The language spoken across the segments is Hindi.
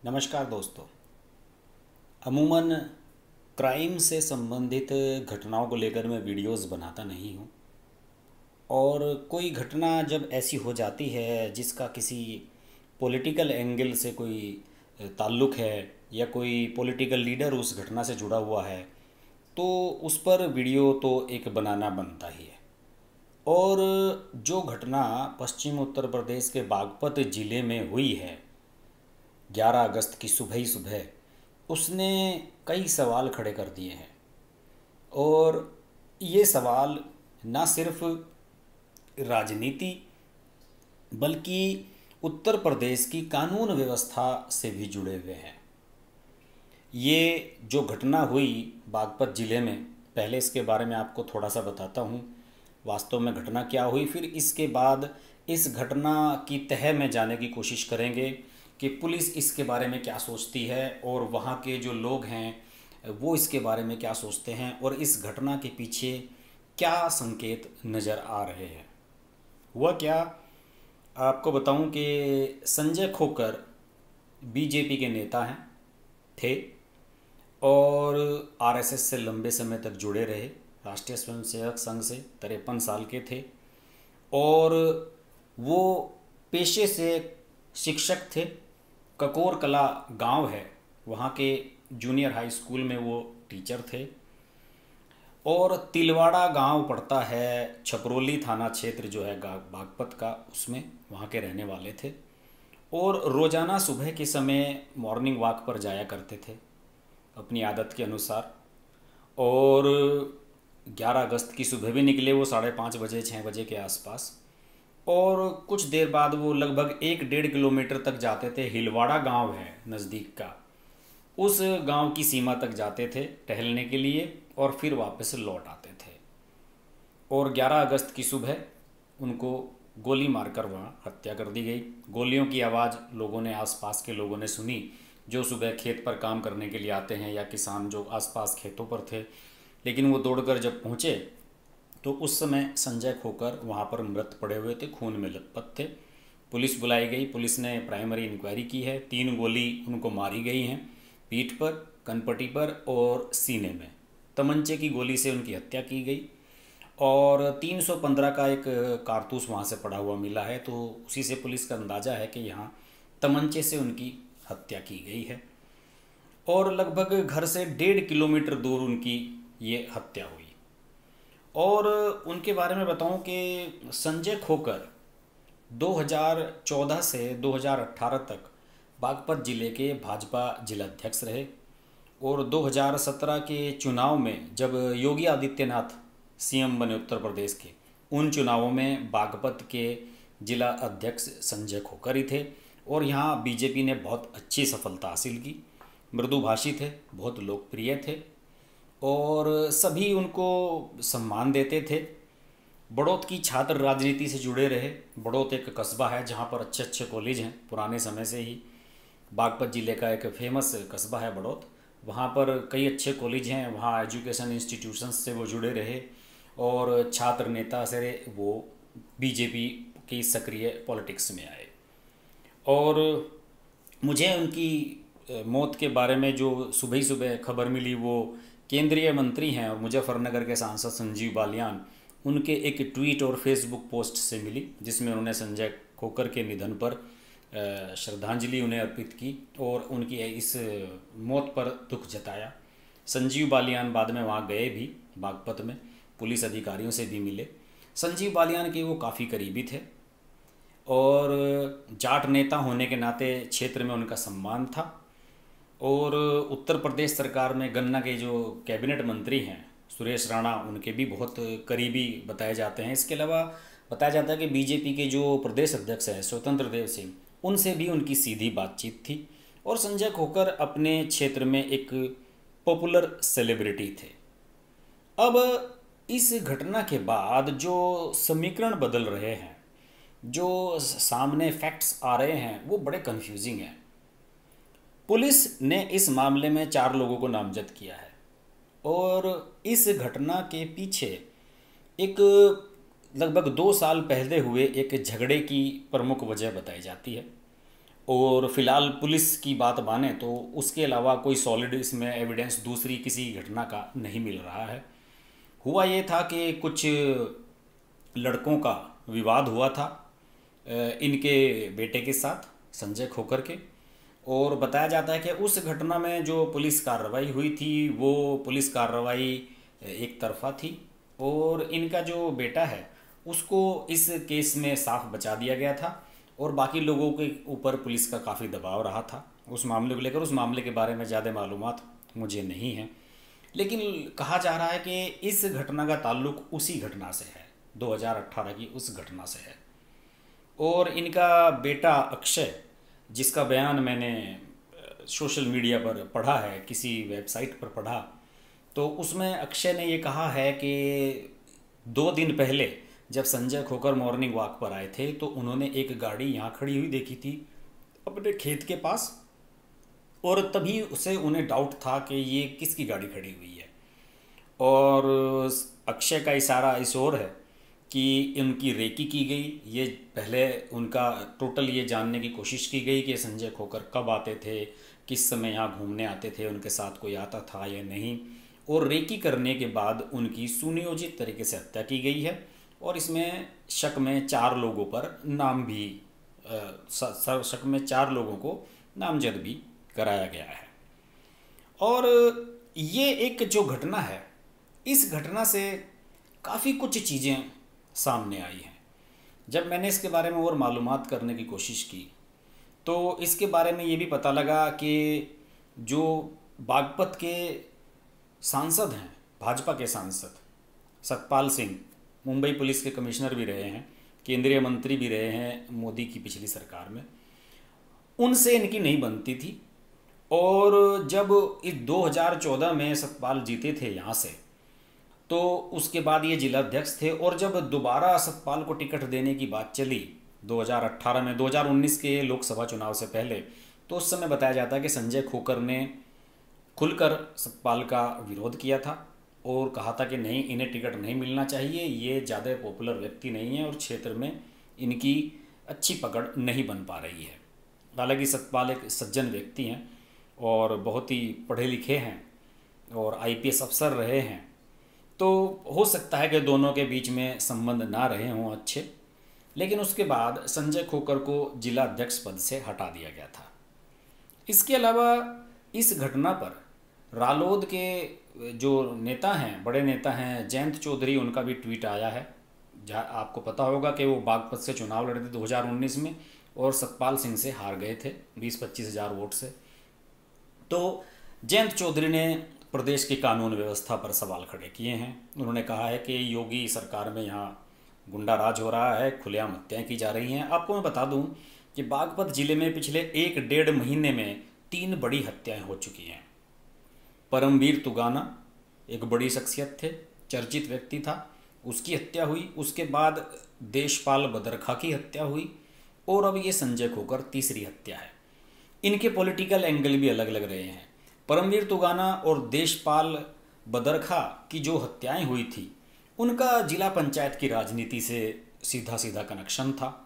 नमस्कार दोस्तों। अमूमन क्राइम से संबंधित घटनाओं को लेकर मैं वीडियोस बनाता नहीं हूँ। और कोई घटना जब ऐसी हो जाती है जिसका किसी पॉलिटिकल एंगल से कोई ताल्लुक़ है या कोई पॉलिटिकल लीडर उस घटना से जुड़ा हुआ है, तो उस पर वीडियो तो एक बनाना बनता ही है। और जो घटना पश्चिम उत्तर प्रदेश के बागपत ज़िले में हुई है 11 अगस्त की सुबह ही सुबह, उसने कई सवाल खड़े कर दिए हैं। और ये सवाल ना सिर्फ राजनीति बल्कि उत्तर प्रदेश की कानून व्यवस्था से भी जुड़े हुए हैं। ये जो घटना हुई बागपत ज़िले में, पहले इसके बारे में आपको थोड़ा सा बताता हूँ वास्तव में घटना क्या हुई। फिर इसके बाद इस घटना की तह में जाने की कोशिश करेंगे कि पुलिस इसके बारे में क्या सोचती है और वहाँ के जो लोग हैं वो इसके बारे में क्या सोचते हैं और इस घटना के पीछे क्या संकेत नज़र आ रहे हैं। हुआ क्या, आपको बताऊं कि संजय खोकर बीजेपी के नेता हैं थे और आरएसएस से लंबे समय तक जुड़े रहे। राष्ट्रीय स्वयंसेवक संघ से 53 साल के थे और वो पेशे से शिक्षक थे। ककोर कला गांव है, वहाँ के जूनियर हाई स्कूल में वो टीचर थे। और तिलवाड़ा गांव पड़ता है, छपरोली थाना क्षेत्र जो है बागपत का, उसमें वहाँ के रहने वाले थे। और रोज़ाना सुबह के समय मॉर्निंग वॉक पर जाया करते थे अपनी आदत के अनुसार। और 11 अगस्त की सुबह भी निकले वो 5:30 6 बजे के आसपास। और कुछ देर बाद वो लगभग 1-1.5 किलोमीटर तक जाते थे। हिलवाड़ा गांव है नज़दीक का, उस गांव की सीमा तक जाते थे टहलने के लिए और फिर वापस लौट आते थे। और 11 अगस्त की सुबह उनको गोली मारकर वहाँ हत्या कर दी गई। गोलियों की आवाज़ लोगों ने, आसपास के लोगों ने सुनी, जो सुबह खेत पर काम करने के लिए आते हैं या किसान जो आसपास खेतों पर थे। लेकिन वो दौड़कर जब पहुँचे तो उस समय संजय खोकर वहाँ पर मृत पड़े हुए थे, खून में लथपथ थे। पुलिस बुलाई गई, पुलिस ने प्राइमरी इंक्वायरी की है। 3 गोली उनको मारी गई हैं, पीठ पर, कनपटी पर और सीने में। तमंचे की गोली से उनकी हत्या की गई और 315 का एक कारतूस वहाँ से पड़ा हुआ मिला है। तो उसी से पुलिस का अंदाज़ा है कि यहाँ तमंचे से उनकी हत्या की गई है। और लगभग घर से 1.5 किलोमीटर दूर उनकी ये हत्या हुई। और उनके बारे में बताऊं कि संजय खोकर 2014 से 2018 तक बागपत ज़िले के भाजपा जिलाध्यक्ष रहे। और 2017 के चुनाव में जब योगी आदित्यनाथ सीएम बने उत्तर प्रदेश के, उन चुनावों में बागपत के जिला अध्यक्ष संजय खोकर ही थे। और यहाँ बीजेपी ने बहुत अच्छी सफलता हासिल की। मृदुभाषी थे, बहुत लोकप्रिय थे और सभी उनको सम्मान देते थे। बड़ौत की छात्र राजनीति से जुड़े रहे। बड़ौत एक कस्बा है जहाँ पर अच्छे अच्छे कॉलेज हैं, पुराने समय से ही बागपत ज़िले का एक फेमस कस्बा है बड़ौत। वहाँ पर कई अच्छे कॉलेज हैं, वहाँ एजुकेशन इंस्टीट्यूशंस से वो जुड़े रहे और छात्र नेता से वो बीजेपी की सक्रिय पॉलिटिक्स में आए। और मुझे उनकी मौत के बारे में जो सुबह ही सुबह खबर मिली, वो केंद्रीय मंत्री हैं और मुजफ्फरनगर के सांसद संजीव बालियान, उनके एक ट्वीट और फेसबुक पोस्ट से मिली, जिसमें उन्होंने संजय खोकर के निधन पर श्रद्धांजलि उन्हें अर्पित की और उनकी इस मौत पर दुख जताया। संजीव बालियान बाद में वहाँ गए भी बागपत में, पुलिस अधिकारियों से भी मिले। संजीव बालियान के वो काफ़ी करीबी थे और जाट नेता होने के नाते क्षेत्र में उनका सम्मान था। और उत्तर प्रदेश सरकार में गन्ना के जो कैबिनेट मंत्री हैं सुरेश राणा, उनके भी बहुत करीबी बताए जाते हैं। इसके अलावा बताया जाता है कि बीजेपी के जो प्रदेश अध्यक्ष हैं स्वतंत्र देव सिंह, उनसे भी उनकी सीधी बातचीत थी। और संजय खोकर अपने क्षेत्र में एक पॉपुलर सेलिब्रिटी थे। अब इस घटना के बाद जो समीकरण बदल रहे हैं, जो सामने फैक्ट्स आ रहे हैं, वो बड़े कंफ्यूजिंग हैं। पुलिस ने इस मामले में 4 लोगों को नामजद किया है और इस घटना के पीछे एक लगभग 2 साल पहले हुए एक झगड़े की प्रमुख वजह बताई जाती है। और फिलहाल पुलिस की बात माने तो उसके अलावा कोई सॉलिड इसमें एविडेंस दूसरी किसी घटना का नहीं मिल रहा है। हुआ ये था कि कुछ लड़कों का विवाद हुआ था इनके बेटे के साथ, संजय खोकर के। और बताया जाता है कि उस घटना में जो पुलिस कार्रवाई हुई थी वो पुलिस कार्रवाई एक तरफा थी, और इनका जो बेटा है उसको इस केस में साफ बचा दिया गया था, और बाकी लोगों के ऊपर पुलिस का काफ़ी दबाव रहा था उस मामले को लेकर। उस मामले के बारे में ज़्यादा मालूमात मुझे नहीं है, लेकिन कहा जा रहा है कि इस घटना का ताल्लुक उसी घटना से है, 2018 की उस घटना से है। और इनका बेटा अक्षय, जिसका बयान मैंने सोशल मीडिया पर पढ़ा है, किसी वेबसाइट पर पढ़ा, तो उसमें अक्षय ने ये कहा है कि 2 दिन पहले जब संजय खोकर मॉर्निंग वॉक पर आए थे तो उन्होंने एक गाड़ी यहाँ खड़ी हुई देखी थी अपने खेत के पास, और तभी उसे उन्हें डाउट था कि ये किसकी गाड़ी खड़ी हुई है। और अक्षय का इशारा इस ओर है कि उनकी रेकी की गई। ये पहले उनका टोटल ये जानने की कोशिश की गई कि संजय खोकर कब आते थे, किस समय यहाँ घूमने आते थे, उनके साथ कोई आता था या नहीं। और रेकी करने के बाद उनकी सुनियोजित तरीके से हत्या की गई है, और इसमें शक में 4 लोगों पर नाम भी शक में 4 लोगों को नामजद भी कराया गया है। और ये एक जो घटना है, इस घटना से काफ़ी कुछ चीज़ें सामने आई हैं। जब मैंने इसके बारे में और मालूमात करने की कोशिश की तो इसके बारे में ये भी पता लगा कि जो बागपत के सांसद हैं, भाजपा के सांसद सतपाल सिंह, मुंबई पुलिस के कमिश्नर भी रहे हैं, केंद्रीय मंत्री भी रहे हैं मोदी की पिछली सरकार में, उनसे इनकी नहीं बनती थी। और जब इस 2014 में सतपाल जीते थे यहाँ से, तो उसके बाद ये जिला अध्यक्ष थे, और जब दोबारा सतपाल को टिकट देने की बात चली 2018 में, 2019 के लोकसभा चुनाव से पहले, तो उस समय बताया जाता है कि संजय खोकर ने खुलकर सतपाल का विरोध किया था और कहा था कि नहीं, इन्हें टिकट नहीं मिलना चाहिए, ये ज़्यादा पॉपुलर व्यक्ति नहीं है और क्षेत्र में इनकी अच्छी पकड़ नहीं बन पा रही है। हालांकि सतपाल एक सज्जन व्यक्ति हैं और बहुत ही पढ़े लिखे हैं और आईपीएस अफसर रहे हैं, तो हो सकता है कि दोनों के बीच में संबंध ना रहे हों अच्छे। लेकिन उसके बाद संजय खोकर को जिला अध्यक्ष पद से हटा दिया गया था। इसके अलावा इस घटना पर रालोद के जो नेता हैं, बड़े नेता हैं जयंत चौधरी, उनका भी ट्वीट आया है। जहाँ आपको पता होगा कि वो बागपत से चुनाव लड़े थे 2019 में और सतपाल सिंह से हार गए थे 20-25 हज़ार वोट से। तो जयंत चौधरी ने प्रदेश की कानून व्यवस्था पर सवाल खड़े किए हैं। उन्होंने कहा है कि योगी सरकार में यहाँ गुंडा राज हो रहा है, खुलेआम हत्याएं की जा रही हैं। आपको मैं बता दूं कि बागपत जिले में पिछले 1-1.5 महीने में 3 बड़ी हत्याएं हो चुकी हैं। परमवीर तुगाना एक बड़ी शख्सियत थे, चर्चित व्यक्ति था, उसकी हत्या हुई। उसके बाद देशपाल बदरखा की हत्या हुई, और अब ये संजय खोकर तीसरी हत्या है। इनके पॉलिटिकल एंगल भी अलग अलग रहे हैं। परमवीर तुगाना और देशपाल बदरखा की जो हत्याएं हुई थी, उनका जिला पंचायत की राजनीति से सीधा सीधा कनेक्शन था,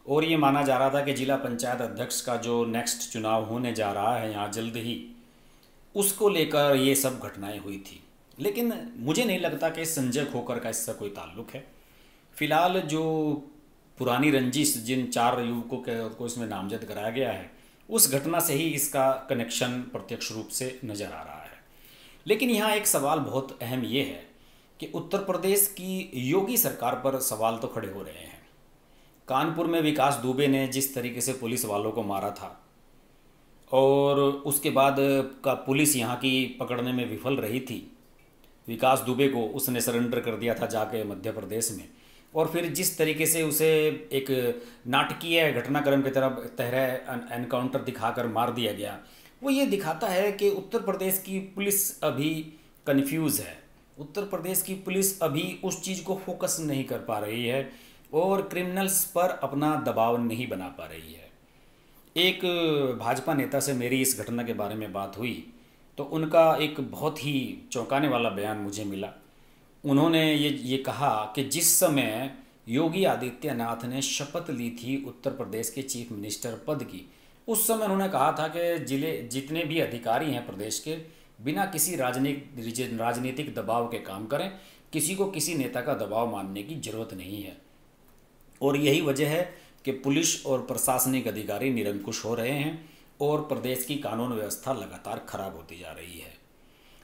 और ये माना जा रहा था कि जिला पंचायत अध्यक्ष का जो नेक्स्ट चुनाव होने जा रहा है यहाँ जल्द ही, उसको लेकर ये सब घटनाएं हुई थी। लेकिन मुझे नहीं लगता कि संजय खोकर का इससे कोई ताल्लुक है। फिलहाल जो पुरानी रंजिश जिन 4 युवकों को इसमें नामजद कराया गया है, उस घटना से ही इसका कनेक्शन प्रत्यक्ष रूप से नज़र आ रहा है। लेकिन यहाँ एक सवाल बहुत अहम ये है कि उत्तर प्रदेश की योगी सरकार पर सवाल तो खड़े हो रहे हैं। कानपुर में विकास दुबे ने जिस तरीके से पुलिस वालों को मारा था, और उसके बाद का पुलिस यहाँ की पकड़ने में विफल रही थी। विकास दुबे को उसने सरेंडर कर दिया था जाके मध्य प्रदेश में, और फिर जिस तरीके से उसे एक नाटकीय घटनाक्रम की तरह एनकाउंटर दिखाकर मार दिया गया, वो ये दिखाता है कि उत्तर प्रदेश की पुलिस अभी कन्फ्यूज़ है। उत्तर प्रदेश की पुलिस अभी उस चीज़ को फोकस नहीं कर पा रही है और क्रिमिनल्स पर अपना दबाव नहीं बना पा रही है। एक भाजपा नेता से मेरी इस घटना के बारे में बात हुई तो उनका एक बहुत ही चौंकाने वाला बयान मुझे मिला। उन्होंने ये कहा कि जिस समय योगी आदित्यनाथ ने शपथ ली थी उत्तर प्रदेश के चीफ मिनिस्टर पद की, उस समय उन्होंने कहा था कि जिले जितने भी अधिकारी हैं प्रदेश के, बिना किसी राजनीतिक दबाव के काम करें, किसी को किसी नेता का दबाव मानने की जरूरत नहीं है। और यही वजह है कि पुलिस और प्रशासनिक अधिकारी निरंकुश हो रहे हैं और प्रदेश की कानून व्यवस्था लगातार खराब होती जा रही है।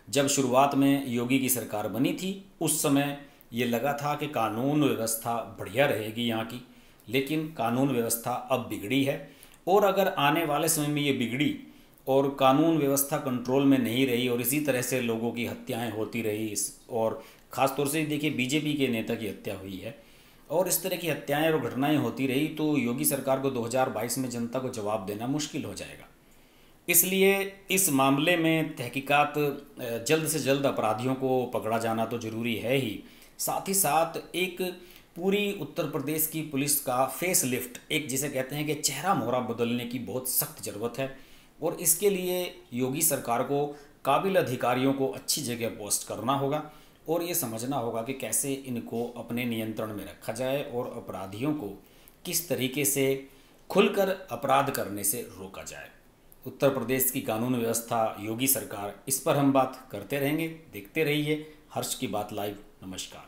जब शुरुआत में योगी की सरकार बनी थी, उस समय ये लगा था कि कानून व्यवस्था बढ़िया रहेगी यहाँ की, लेकिन कानून व्यवस्था अब बिगड़ी है। और अगर आने वाले समय में ये बिगड़ी और कानून व्यवस्था कंट्रोल में नहीं रही और इसी तरह से लोगों की हत्याएं होती रही, और ख़ास तौर से देखिए बीजेपी के नेता की हत्या हुई है, और इस तरह की हत्याएं और घटनाएं होती रही, तो योगी सरकार को 2022 में जनता को जवाब देना मुश्किल हो जाएगा। इसलिए इस मामले में तहकीकात, जल्द से जल्द अपराधियों को पकड़ा जाना तो ज़रूरी है ही, साथ ही साथ एक पूरी उत्तर प्रदेश की पुलिस का फेस लिफ्ट, एक जिसे कहते हैं कि चेहरा मोहरा बदलने की बहुत सख्त ज़रूरत है। और इसके लिए योगी सरकार को काबिल अधिकारियों को अच्छी जगह पोस्ट करना होगा और ये समझना होगा कि कैसे इनको अपने नियंत्रण में रखा जाए और अपराधियों को किस तरीके से खुलकर अपराध करने से रोका जाए। उत्तर प्रदेश की कानून व्यवस्था, योगी सरकार, इस पर हम बात करते रहेंगे। देखते रहिए हर्ष की बात लाइव। नमस्कार।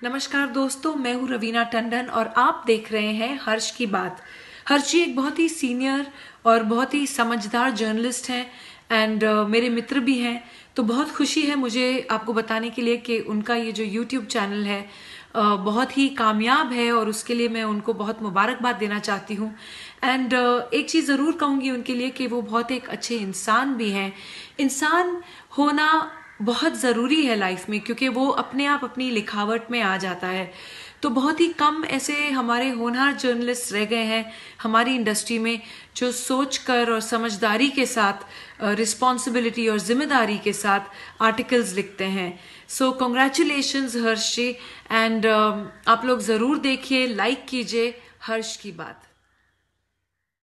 नमस्कार दोस्तों, मैं हूँ रवीना टंडन और आप देख रहे हैं हर्ष की बात। हर्ष जी एक बहुत ही सीनियर और बहुत ही समझदार जर्नलिस्ट हैं एंड मेरे मित्र भी हैं। तो बहुत खुशी है मुझे आपको बताने के लिए कि उनका ये जो YouTube चैनल है बहुत ही कामयाब है और उसके लिए मैं उनको बहुत मुबारकबाद देना चाहती हूँ। एंड एक चीज़ ज़रूर कहूँगी उनके लिए कि वो बहुत एक अच्छे इंसान भी हैं। इंसान होना बहुत ज़रूरी है लाइफ में, क्योंकि वो अपने आप अपनी लिखावट में आ जाता है। तो बहुत ही कम ऐसे हमारे होनहार जर्नलिस्ट रह गए हैं हमारी इंडस्ट्री में जो सोचकर और समझदारी के साथ, रिस्पॉन्सिबिलिटी और जिम्मेदारी के साथ आर्टिकल्स लिखते हैं। सो कॉन्ग्रेचुलेशंस हर्ष जी, एंड आप लोग ज़रूर देखिए, लाइक कीजिए हर्ष की बात।